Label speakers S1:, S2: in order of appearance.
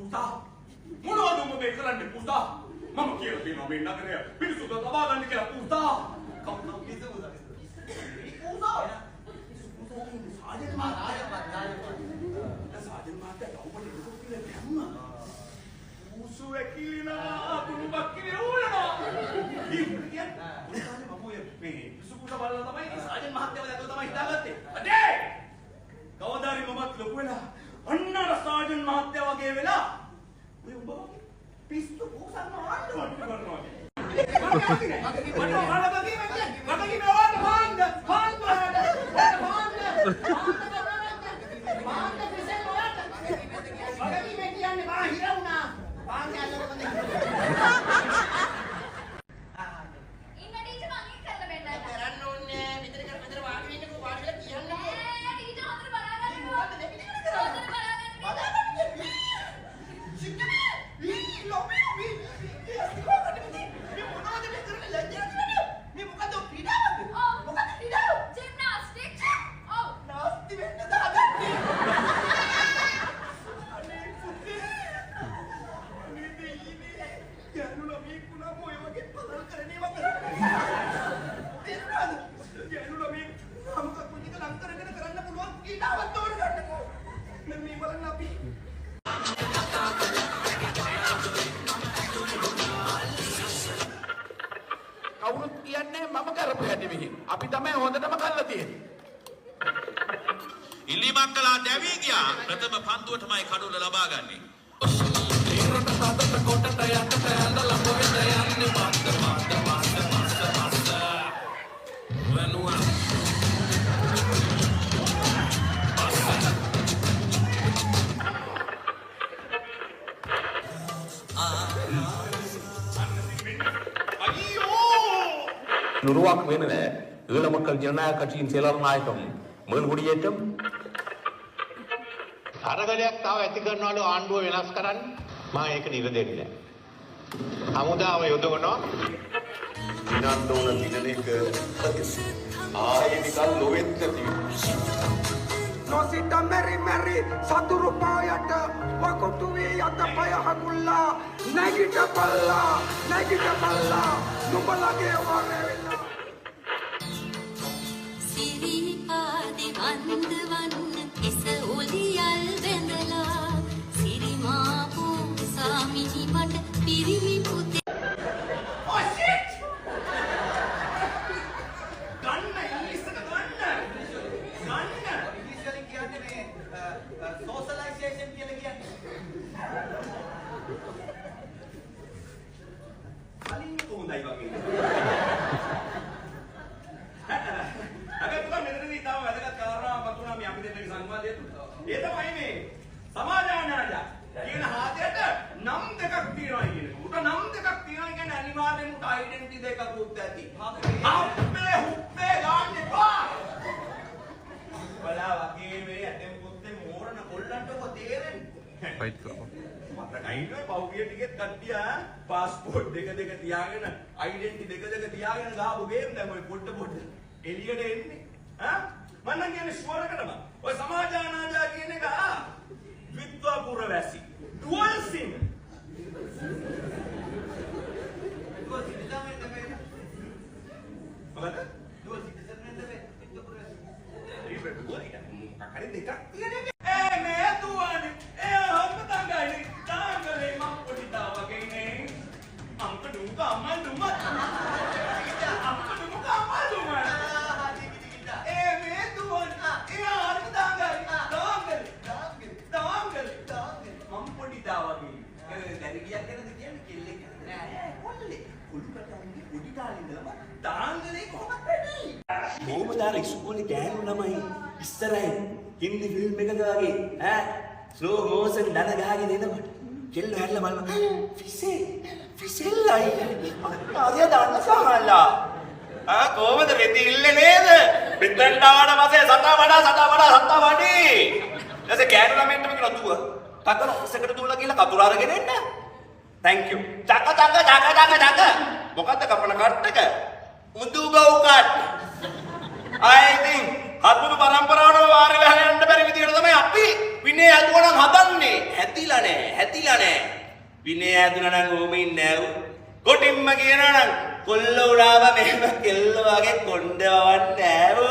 S1: පුතා මොනවද උඹ මේ කරන්නේ පුතා මම කියලා තියෙනවා මේ නගරය පිරිසුදු තබා ගන්න කියලා පුතා කවුද පිරිසුදු පුතා සාජන් මාත්‍යා ඔබට දුක කියලා දැම්මා උසු ඇකිලිනා තුනුබක් කිනේ ඕනවා කියන්නේ පුතානේ මම ඔය මේ පිරිසුදු බලලා තමයි සාජන් මාත්‍යාව දැක්කම තමයි හිතාගත්තේ අඩේ කවදාරි මමත් ලොකු වෙලා අන්නර සාජන් මහත්තයා වගේ වෙලා ඔය උඹ වගේ පිස්සු පොසන්න ආන්න කරනවා
S2: කවුරුත් කියන්නේ මම කරපු හැටි මෙහි. අපි තමයි හොඳටම කරලා තියෙන්නේ.
S3: ඉල්ලීමක් කළා දැවී ගියා. ප්‍රථම පන්දුව තමයි කඩුල ලබා ගන්නේ.
S4: உருவாக்கும் ஈழ மக்கள் ஜனநாயக கட்சியின் செயலாளர் நாயகம் மேல்குடியேற்றம்
S5: අරගලයක් තව ඇති කරනවලු ආණ්ඩුව වෙනස් කරන්න මම ඒක නිරදෙන්නේ නැහැ. හමුදාව යොදවනවා
S6: දිනන්න ඕන දිනනක ආයේ නිකන් නොවෙත් නැති
S7: නොසිට මෙරි මෙරි සතුරු පායට වකුටු වී යත පය හකුල්ලා නැගිට පල්ලා නුඹලගේ වරෙවිලා
S8: සිරිපාදි වන්දවන්න එස ඔලියල් බැඳලා සිරිමා පූසාමිනි මට පිරිමි පුතේ
S1: ඒ තමයි මේ සමාජානාජා කියන හාදයට නම් දෙකක් තියෙනවා කියන එක. උට නම් දෙකක් තියෙනවා කියන්නේ අනිවාර්යෙන්ම උට ඩෙන්ටිටි දෙකක් උත් ඇති. අපේ හුප්පේ ගන්න එපා. බලා වගේ මේ ඇතෙන් පුත්තේ මෝරණ කොල්ලන්ට ඔබ තේරෙන්නේ. ෆයිට් කරනවා. මට කයින්වේ පෞගිය ටිකෙත් කට්ටිය පාස්පෝර්ට් දෙක තියාගෙන ඩෙන්ටිටි දෙක තියාගෙන ගහපු ගේම් දැන් ඔය පොඩ එළියට එන්නේ. ඈ මම නම් කියන්නේ ෂුවර් කරම. ඔය සමාජානාජා කියන එක විද්වාපුර වැසි. Dual sim. ඩුවල් සිටිසන් වෙන්න බෑ. මොකද? ඩුවල් සිටිසන් වෙන්න බෑ. විද්වාපුර වැසි. හරි හරි දෙකක් තියෙන්නේ. මේ දුවනේ. හම්බතංගයි. තාංගලේ මම පොඩි තා වගේ නේ. අම්කඩුක අම්මඩුම. අම්කඩුක අම්මඩුම.
S9: කොහොමද අර ඉස්කෝලේ ගෑනු ළමයි ඉස්සරහින් හින්දි ෆිල්ම් එකක වගේ ඈ ස්ලෝ මෝෂන් දන ගහගෙන එනකොට කෙල්ල හැරලා බලනවා ෆිසෙල්ලයි ආදියා දාන්න සමහරලා කොහොමද රෙදි ඉල්ලේ නේද පිටන්ඩාන මාසේ සතා වඩි ඊට ගෑනු ළමෙන්ට මේක නතුව තකන ඔෆිස් එකට දුවලා ගිහලා කතුර අරගෙන එන්න thank you චක මොකද්ද කපන කට් එක මුදු බව් කට් I think අත්මුදු පරම්පරාවටම වාර වෙලා යන්න බැරි විදියට තමයි අපි විනය හැදුවා නම් හදන්නේ. හැදිලා නැහැ. විනය හැදුනා නම් ඕම ඉන්නේ නැහැ. කොටින්ම කියනවා නම් කොල්ල උඩාව මෙහෙම කෙල්ල වගේ කොණ්ඩවන්නේ නැහැ.